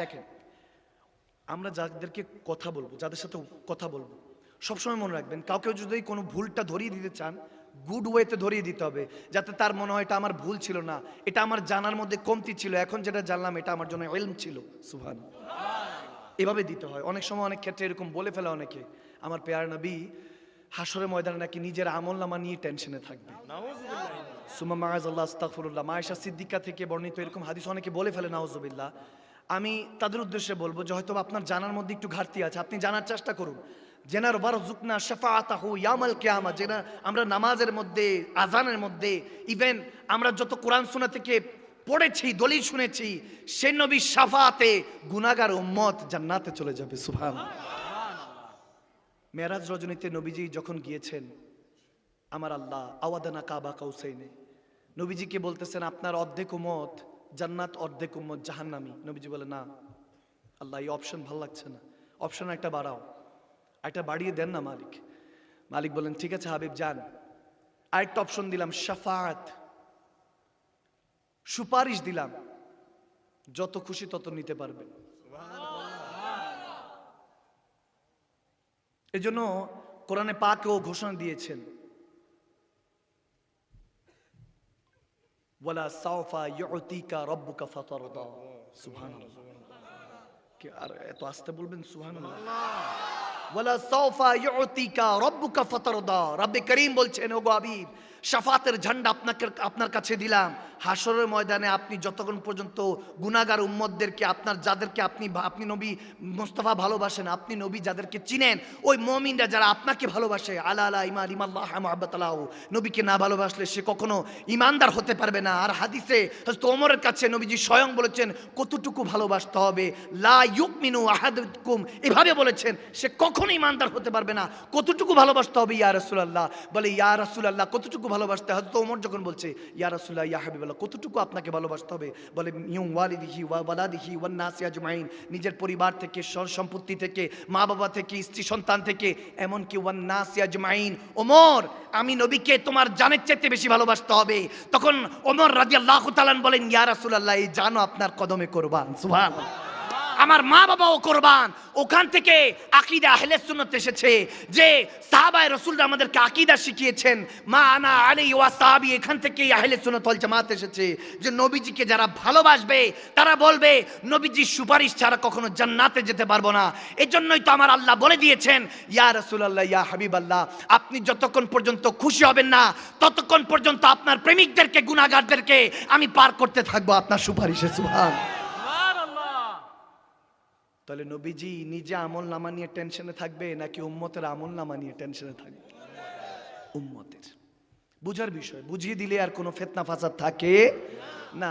দেখেন, আমরা যাদেরকে কথা বলবো, যাদের সাথে কথা বলবো, সবসময় মনে রাখবেন, কাউকে যদি কোনো ভুলটা ধরিয়ে দিতে চান, গুড ওয়েতে ধরিয়ে দিতে হবে, যাতে তার মনে হয় এটা আমার ভুল ছিল না, এটা আমার জানার মধ্যে কমতি ছিল, এখন যেটা জানলাম এটা আমার জন্য ইলম ছিল। সুবহান, এভাবে দিতে হয়। অনেক সময় অনেক ক্ষেত্রে এরকম বলে ফেলে অনেকে, আমার পেয়ার নবী হাসরের ময়দানে নাকি নিজের আমলনামা নিয়ে টেনশনে থাকবে। সুম্মা মাআযাল্লাহ আস্তাগফিরুল্লাহ। মায়েশা সিদ্দিকা থেকে বর্ণিত এরকম হাদিস অনেকে বলে ফেলে, নাউযুবিল্লাহ। আমি তাদের উদ্দেশ্যে বলবো যে হয়তো আপনার জানার মধ্যে একটু ঘাটতি আছে, আপনি জানার চেষ্টা করুন। জেনার ওয়ারযুকনা শাফাআতাহু ইয়াউমাল কিয়ামা, যেটা আমরা নামাজের মধ্যে, আযানের মধ্যে, ইভেন আমরা যত কোরআন সুন্নাহ থেকে পড়েছি, দলিল শুনেছি, সে নবীর শাফাআতে গুনাহগার উম্মত জান্নাতে চলে যাবে। সুবহানাল্লাহ। মেরাজ রজনীতে নবীজি যখন গিয়েছেন, আমার আল্লাহ আওয়াদানা কাবা কাউসাইনে, নবীজিকে বলতেছেন আপনার অর্ধেক উম্মত জান্নাত, অর্ধেক উম্মত জাহান্নামী। নবীজি বলে না আল্লাহ, এই অপশন ভালো লাগছে না, অপশন একটা বাড়াও, একটা বাড়িয়ে দেন না মালিক। মালিক বলেন ঠিক আছে হাবিব যান, আরেকটা অপশন দিলাম, শাফাআত, সুপারিশ দিলাম, যত খুশি তত নিতে পারবেন। এজন্য কোরআনে পাকেও ঘোষণা দিয়েছেন, ওয়ালা সাওফা ইউতিকা রাব্বুকা ফাতারদা। সুবহানাল্লাহ, কি আর এত আস্তে বলবেন? সুবহানাল্লাহ। ওয়ালা সাওফা ইউতিকা রাব্বুকা ফাতারদা। রব্বে করিম বলছেন, ওগো হাবিব, শাফাতের ঝান্ডা আপনার কাছে দিলাম। হাসরের ময়দানে আপনি যতক্ষণ পর্যন্ত গুনাহগার উম্মতদেরকে, যাদেরকে আপনি নবী মুস্তাফা ভালোবাসেন, আপনি নবী যাদেরকে চিনেন, ওই মুমিনরা যারা আপনাকে ভালোবাসে, আলা আলা ইমান ইমাল্লাহ মুহাব্বাতালাহু, নবীকে না ভালোবাসলে সে কখনো ইমানদার হতে পারবে না। আর হাদিসে হযরত ওমরের কাছে নবীজি স্বয়ং বলেছেন কতটুকু ভালোবাসতে হবে, লা ইউমিনু আহাদুকুম, এভাবে বলেছেন, সে কখনো ইমানদার হতে পারবে না, কতটুকু ভালোবাসতে হবে ইয়া রাসূলুল্লাহ। বলে ইয়া রাসূলুল্লাহ কতটুকু ভালোবাসতে? হযরত ওমর যখন বলছে ইয়া রাসূলুল্লাহ ইয়া হাবিবাল্লাহ কতটুকু আপনাকে ভালোবাসতে হবে? বলে মিন ওয়ালিদিহি ওয়া ওয়ালাদিহি ওয়ান নাসি আজমাইন, নিজের পরিবার থেকে, সম্পত্তি থেকে, মা বাবা থেকে, স্ত্রী সন্তান থেকে, এমনকি ওয়ান নাসি আজমাইন। ওমর, আমি নবীকে তোমার জানের চাইতে বেশি ভালোবাসতে হবে। তখন ওমর রাদিয়াল্লাহু তাআলা বলেন ইয়া রাসূলুল্লাহ, এই জানো আপনার কদমে কুরবান। সুবহানাল্লাহ। আমার মা বাবাও কোরবান। ওখান থেকে আকীদা আহলে সুন্নাত এসেছে, যে সাহাবায়ে রাসূলরা আমাদেরকে আকীদা শিখিয়েছেন, মা আনা আলাইহি ওয়া সাহাবী, এখান থেকেই আহলে সুন্নাত ওয়াল জামাত এসেছে, যে নবীজিকে যারা ভালোবাসবে তারা বলবে নবীজির সুপারিশ ছাড়া কখনো জান্নাতে যেতে পারবো না। এজন্যই তো আমার আল্লাহ বলে দিয়েছেন ইয়া রাসূলুল্লাহ ইয়া হাবিবাল্লাহ, আপনি যতক্ষণ পর্যন্ত খুশি হবেন না ততক্ষণ পর্যন্ত আপনার প্রেমিকদেরকে, গুনাহগারদেরকে আমি পার করতে থাকবো আপনার সুপারিশে। সুবহানাল্লাহ। তাহলে নবীজি নিজে আমল নামা নিয়ে টেনশনে থাকবে নাকি উম্মতের আমল নামা নিয়ে টেনশনে থাকবে? উম্মতের। বুঝার বিষয়, বুঝিয়ে দিলে আর কোনো ফিতনা ফাসাদ থাকে না।